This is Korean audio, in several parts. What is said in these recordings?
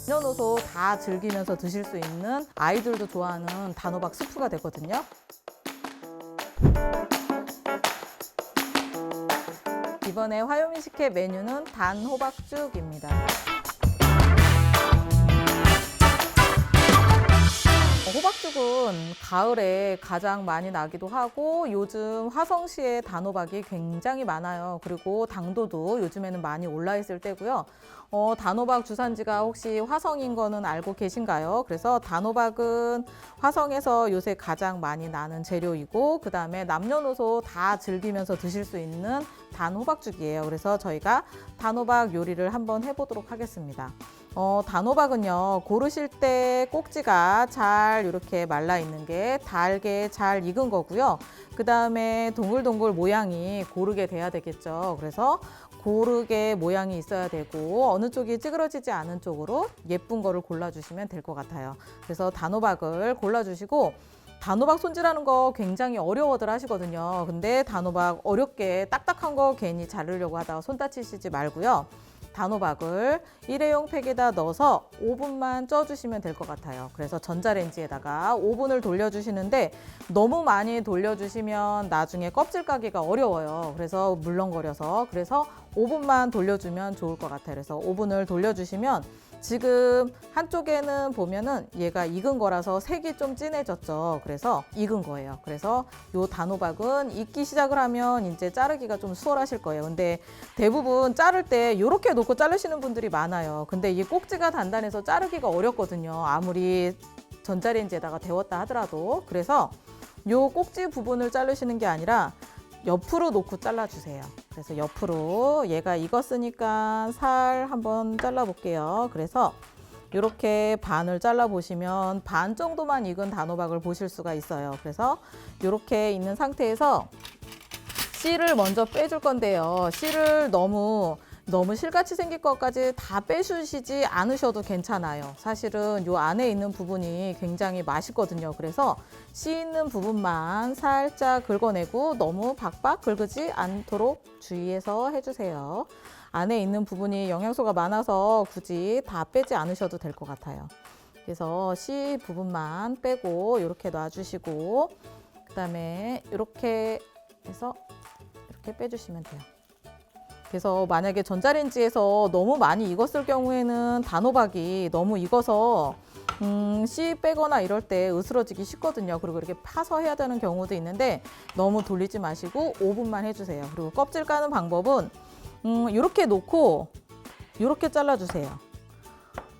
남녀노소 다 즐기면서 드실 수 있는 아이들도 좋아하는 단호박 스프가 되거든요. 이번에 화요미식회 메뉴는 단호박죽입니다. 호박죽은 가을에 가장 많이 나기도 하고 요즘 화성시에 단호박이 굉장히 많아요. 그리고 당도도 요즘에는 많이 올라 있을 때고요. 단호박 주산지가 혹시 화성인 거는 알고 계신가요? 그래서 단호박은 화성에서 요새 가장 많이 나는 재료이고 그 다음에 남녀노소 다 즐기면서 드실 수 있는 단호박죽이에요. 그래서 저희가 단호박 요리를 한번 해보도록 하겠습니다. 단호박은요, 고르실 때 꼭지가 잘 이렇게 말라 있는 게 달게 잘 익은 거고요. 그 다음에 동글동글 모양이 고르게 돼야 되겠죠. 그래서 고르게 모양이 있어야 되고 어느 쪽이 찌그러지지 않은 쪽으로 예쁜 거를 골라주시면 될 것 같아요. 그래서 단호박을 골라주시고 단호박 손질하는 거 굉장히 어려워들 하시거든요. 근데 단호박 어렵게 딱딱한 거 괜히 자르려고 하다가 손 다치시지 말고요. 단호박을 일회용 팩에다 넣어서 5분만 쪄주시면 될 것 같아요. 그래서 전자레인지에다가 5분을 돌려주시는데 너무 많이 돌려주시면 나중에 껍질 까기가 어려워요. 그래서 물렁거려서 그래서 5분만 돌려주면 좋을 것 같아요. 그래서 5분을 돌려주시면 지금 한쪽에는 보면은 얘가 익은 거라서 색이 좀 진해졌죠. 그래서 익은 거예요. 그래서 요 단호박은 익기 시작을 하면 이제 자르기가 좀 수월하실 거예요. 근데 대부분 자를 때 이렇게 놓고 자르시는 분들이 많아요. 근데 이 꼭지가 단단해서 자르기가 어렵거든요. 아무리 전자레인지에다가 데웠다 하더라도. 그래서 요 꼭지 부분을 자르시는 게 아니라 옆으로 놓고 잘라주세요. 그래서 옆으로 얘가 익었으니까 살 한번 잘라볼게요. 그래서 이렇게 반을 잘라보시면 반 정도만 익은 단호박을 보실 수가 있어요. 그래서 이렇게 있는 상태에서 씨를 먼저 빼줄 건데요. 씨를 너무 실같이 생길 것까지 다 빼주시지 않으셔도 괜찮아요. 사실은 이 안에 있는 부분이 굉장히 맛있거든요. 그래서 씨 있는 부분만 살짝 긁어내고 너무 박박 긁지 않도록 주의해서 해주세요. 안에 있는 부분이 영양소가 많아서 굳이 다 빼지 않으셔도 될 것 같아요. 그래서 씨 부분만 빼고 이렇게 놔주시고 그 다음에 이렇게 해서 이렇게 빼주시면 돼요. 그래서 만약에 전자레인지에서 너무 많이 익었을 경우에는 단호박이 너무 익어서 씨 빼거나 이럴 때 으스러지기 쉽거든요. 그리고 이렇게 파서 해야 되는 경우도 있는데 너무 돌리지 마시고 5분만 해주세요. 그리고 껍질 까는 방법은 이렇게 놓고 이렇게 잘라주세요.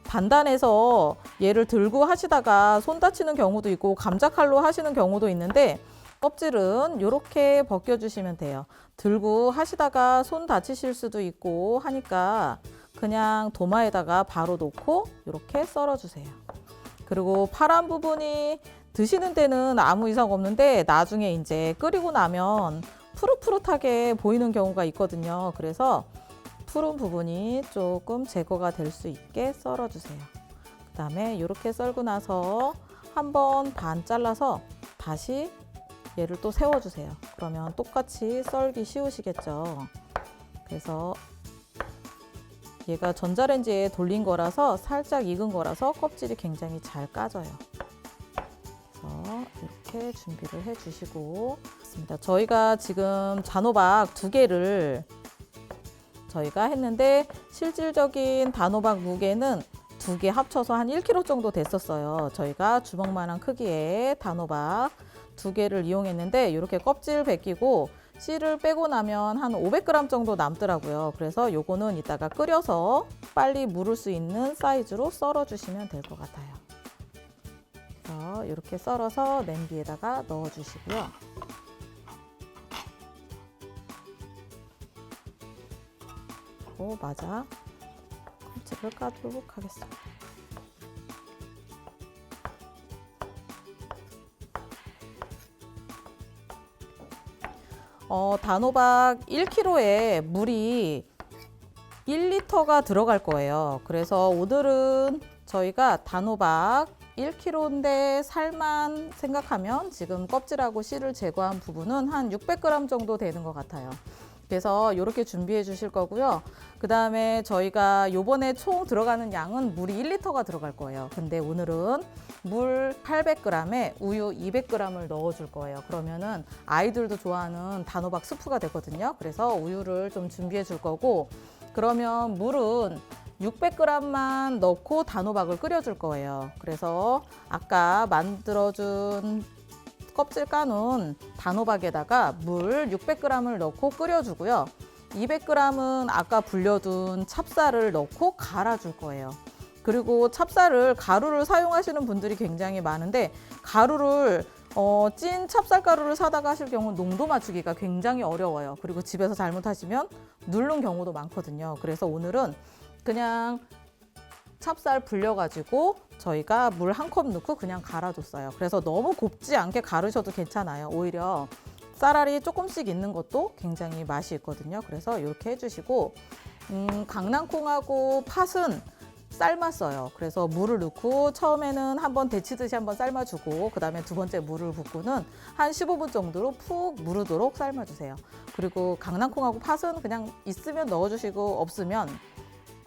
단단해서 얘를 들고 하시다가 손 다치는 경우도 있고 감자칼로 하시는 경우도 있는데 껍질은 이렇게 벗겨주시면 돼요. 들고 하시다가 손 다치실 수도 있고 하니까 그냥 도마에다가 바로 놓고 이렇게 썰어주세요. 그리고 파란 부분이 드시는 데는 아무 이상 없는데 나중에 이제 끓이고 나면 푸릇푸릇하게 보이는 경우가 있거든요. 그래서 푸른 부분이 조금 제거가 될 수 있게 썰어주세요. 그 다음에 이렇게 썰고 나서 한번 반 잘라서 다시 얘를 또 세워주세요. 그러면 똑같이 썰기 쉬우시겠죠. 그래서 얘가 전자레인지에 돌린 거라서 살짝 익은 거라서 껍질이 굉장히 잘 까져요. 그래서 이렇게 준비를 해주시고 있습니다. 저희가 지금 단호박 2개를 저희가 했는데 실질적인 단호박 무게는 2개 합쳐서 한 1kg 정도 됐었어요. 저희가 주먹만한 크기의 단호박 2개를 이용했는데 이렇게 껍질 벗기고 씨를 빼고 나면 한 500g 정도 남더라고요. 그래서 요거는 이따가 끓여서 빨리 무를 수 있는 사이즈로 썰어 주시면 될 것 같아요. 그래서 이렇게 썰어서 냄비에다가 넣어 주시고요. 마자 껍질을 까도록 하겠습니다. 단호박 1kg에 물이 1리터가 들어갈 거예요. 그래서 오늘은 저희가 단호박 1kg인데 살만 생각하면 지금 껍질하고 씨를 제거한 부분은 한 600g 정도 되는 것 같아요. 그래서 이렇게 준비해 주실 거고요. 그 다음에 저희가 요번에 총 들어가는 양은 물이 1리터가 들어갈 거예요. 근데 오늘은 물 800g에 우유 200g을 넣어 줄 거예요. 그러면은 아이들도 좋아하는 단호박 스프가 되거든요. 그래서 우유를 좀 준비해 줄 거고, 그러면 물은 600g만 넣고 단호박을 끓여 줄 거예요. 그래서 아까 만들어준 껍질 까놓은 단호박에다가 물 600g을 넣고 끓여주고요. 200g은 아까 불려둔 찹쌀을 넣고 갈아줄 거예요. 그리고 찹쌀을 가루를 사용하시는 분들이 굉장히 많은데, 가루를 찐 찹쌀 가루를 사다가 하실 경우 농도 맞추기가 굉장히 어려워요. 그리고 집에서 잘못하시면 누른 경우도 많거든요. 그래서 오늘은 그냥 찹쌀 불려가지고 저희가 물 1컵 넣고 그냥 갈아줬어요. 그래서 너무 곱지 않게 갈으셔도 괜찮아요. 오히려 쌀알이 조금씩 있는 것도 굉장히 맛이 있거든요. 그래서 이렇게 해주시고, 강낭콩하고 팥은 삶았어요. 그래서 물을 넣고 처음에는 한번 데치듯이 한번 삶아주고, 그 다음에 두 번째 물을 붓고는 한 15분 정도로 푹 무르도록 삶아주세요. 그리고 강낭콩하고 팥은 그냥 있으면 넣어주시고 없으면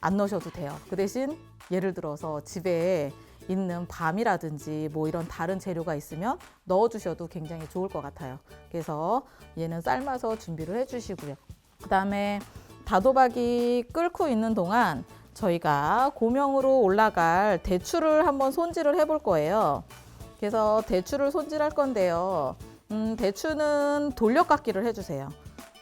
안 넣으셔도 돼요. 그 대신 예를 들어서 집에 있는 밤이라든지 뭐 이런 다른 재료가 있으면 넣어주셔도 굉장히 좋을 것 같아요. 그래서 얘는 삶아서 준비를 해주시고요. 그 다음에 단호박이 끓고 있는 동안 저희가 고명으로 올라갈 대추를 한번 손질을 해볼 거예요. 그래서 대추를 손질할 건데요. 대추는 돌려깎기를 해주세요.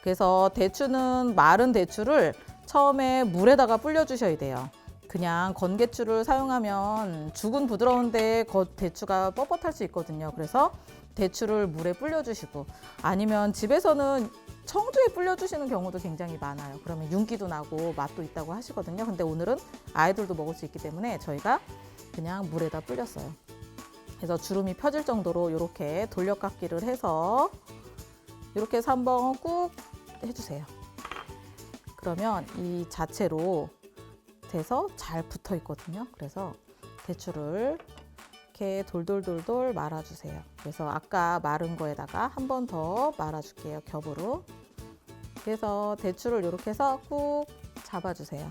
그래서 대추는 마른 대추를 처음에 물에다가 불려주셔야 돼요. 그냥 건대추를 사용하면 죽은 부드러운데 대추가 뻣뻣할 수 있거든요. 그래서 대추를 물에 불려주시고, 아니면 집에서는 청주에 불려주시는 경우도 굉장히 많아요. 그러면 윤기도 나고 맛도 있다고 하시거든요. 근데 오늘은 아이들도 먹을 수 있기 때문에 저희가 그냥 물에다 불렸어요. 그래서 주름이 펴질 정도로 이렇게 돌려깎기를 해서 이렇게 해서 한번 꾹 해주세요. 그러면 이 자체로 돼서 잘 붙어 있거든요. 그래서 대추를 이렇게 돌돌돌돌 말아주세요. 그래서 아까 마른 거에다가 한 번 더 말아줄게요. 겹으로. 그래서 대추를 이렇게 해서 꾹 잡아주세요.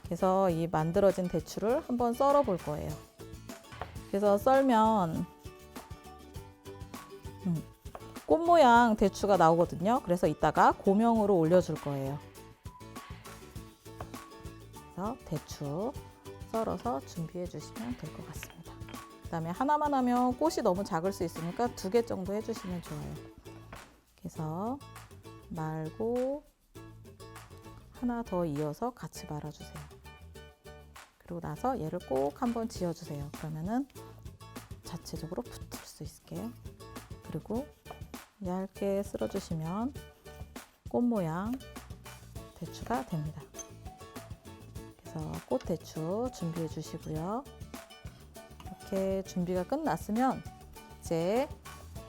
그래서 이 만들어진 대추를 한번 썰어 볼 거예요. 그래서 썰면 꽃 모양 대추가 나오거든요. 그래서 이따가 고명으로 올려줄 거예요. 그래서 대추 썰어서 준비해 주시면 될 것 같습니다. 그 다음에 하나만 하면 꽃이 너무 작을 수 있으니까 2개 정도 해주시면 좋아요. 그래서 말고 하나 더 이어서 같이 말아주세요. 그리고 나서 얘를 꼭 한번 지어주세요. 그러면은 자체적으로 붙을 수 있게요. 그리고 얇게 쓸어주시면 꽃 모양 대추가 됩니다. 그래서 꽃대추 준비해 주시고요. 이렇게 준비가 끝났으면 이제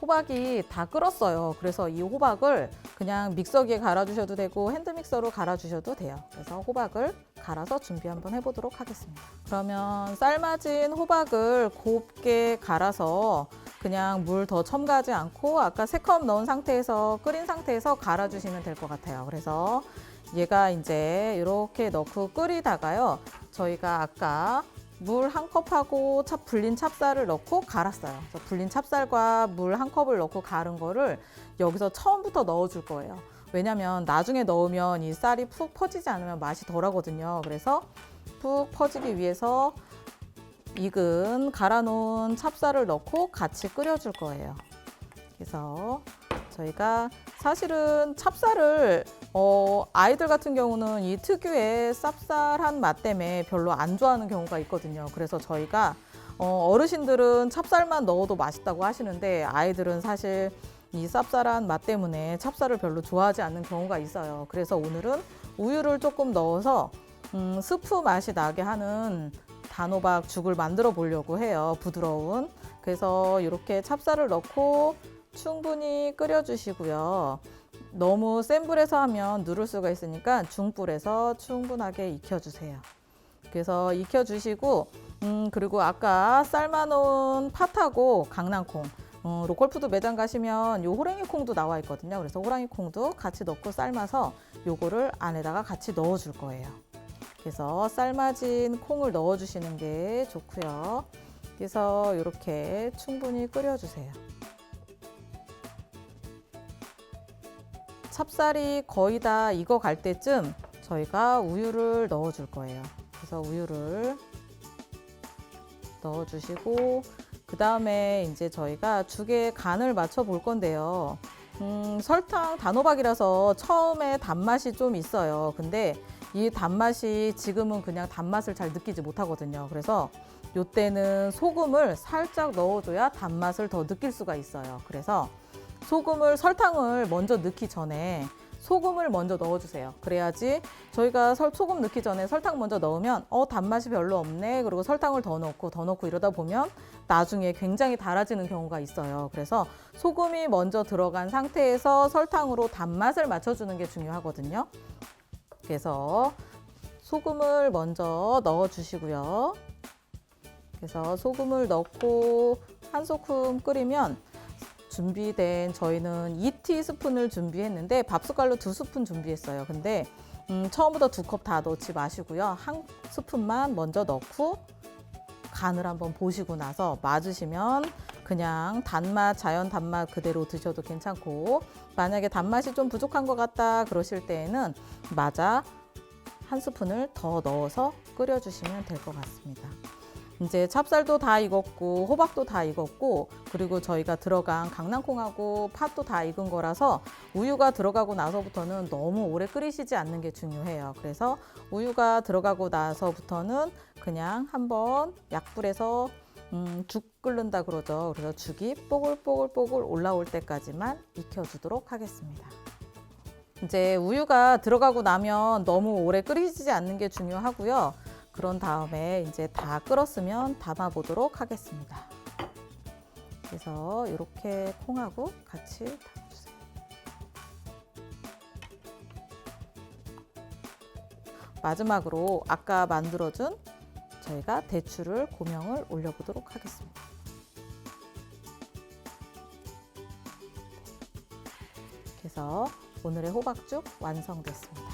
호박이 다 끓었어요. 그래서 이 호박을 그냥 믹서기에 갈아주셔도 되고 핸드믹서로 갈아주셔도 돼요. 그래서 호박을 갈아서 준비 한번 해보도록 하겠습니다. 그러면 삶아진 호박을 곱게 갈아서 그냥 물 더 첨가하지 않고 아까 3컵 넣은 상태에서 끓인 상태에서 갈아주시면 될 것 같아요. 그래서 얘가 이제 이렇게 넣고 끓이다가요. 저희가 아까 물 1컵하고 불린 찹쌀을 넣고 갈았어요. 그래서 불린 찹쌀과 물 1컵을 넣고 갈은 거를 여기서 처음부터 넣어줄 거예요. 왜냐면 나중에 넣으면 이 쌀이 푹 퍼지지 않으면 맛이 덜하거든요. 그래서 푹 퍼지기 위해서 익은 갈아놓은 찹쌀을 넣고 같이 끓여줄 거예요. 그래서 저희가 사실은 찹쌀을 아이들 같은 경우는 이 특유의 쌉쌀한 맛 때문에 별로 안 좋아하는 경우가 있거든요. 그래서 저희가 어르신들은 찹쌀만 넣어도 맛있다고 하시는데 아이들은 사실 이 쌉쌀한 맛 때문에 찹쌀을 별로 좋아하지 않는 경우가 있어요. 그래서 오늘은 우유를 조금 넣어서 스프 맛이 나게 하는 단호박 죽을 만들어 보려고 해요. 부드러운. 그래서 이렇게 찹쌀을 넣고 충분히 끓여주시고요. 너무 센 불에서 하면 누를 수가 있으니까 중불에서 충분하게 익혀주세요. 그래서 익혀주시고 그리고 아까 삶아놓은 팥하고 강낭콩 로컬푸드 매장 가시면 요 호랭이 콩도 나와 있거든요. 그래서 호랑이 콩도 같이 넣고 삶아서 요거를 안에다가 같이 넣어 줄 거예요. 그래서 삶아진 콩을 넣어 주시는 게 좋고요. 그래서 이렇게 충분히 끓여 주세요. 찹쌀이 거의 다 익어갈 때쯤 저희가 우유를 넣어 줄 거예요. 그래서 우유를 넣어 주시고 그 다음에 이제 저희가 죽에 간을 맞춰 볼 건데요. 설탕 단호박이라서 처음에 단맛이 좀 있어요. 근데 이 단맛이 지금은 그냥 단맛을 잘 느끼지 못하거든요. 그래서 이때는 소금을 살짝 넣어줘야 단맛을 더 느낄 수가 있어요. 그래서 설탕을 먼저 넣기 전에 소금을 먼저 넣어주세요. 그래야지 저희가 소금 넣기 전에 설탕 먼저 넣으면 단맛이 별로 없네. 그리고 설탕을 더 넣고 이러다 보면 나중에 굉장히 달아지는 경우가 있어요. 그래서 소금이 먼저 들어간 상태에서 설탕으로 단맛을 맞춰주는 게 중요하거든요. 그래서 소금을 먼저 넣어주시고요. 그래서 소금을 넣고 한 소금 끓이면 준비된 저희는 2티스푼을 준비했는데 밥숟갈로 2스푼 준비했어요. 근데 처음부터 2컵 다 넣지 마시고요. 한 스푼만 먼저 넣고 간을 한번 보시고 나서 맞으시면 그냥 자연 단맛 그대로 드셔도 괜찮고, 만약에 단맛이 좀 부족한 것 같다 그러실 때에는 마자 한 스푼을 더 넣어서 끓여주시면 될 것 같습니다. 이제 찹쌀도 다 익었고 호박도 다 익었고 그리고 저희가 들어간 강낭콩하고 팥도 다 익은 거라서 우유가 들어가고 나서부터는 너무 오래 끓이시지 않는 게 중요해요. 그래서 우유가 들어가고 나서부터는 그냥 한번 약불에서 죽 끓는다 그러죠. 그래서 죽이 뽀글뽀글 올라올 때까지만 익혀주도록 하겠습니다. 이제 우유가 들어가고 나면 너무 오래 끓이지 않는 게 중요하고요. 그런 다음에 이제 다 끓었으면 담아 보도록 하겠습니다. 그래서 이렇게 콩하고 같이 담아주세요. 마지막으로 아까 만들어준 저희가 대추를 고명을 올려보도록 하겠습니다. 그래서 오늘의 호박죽 완성됐습니다.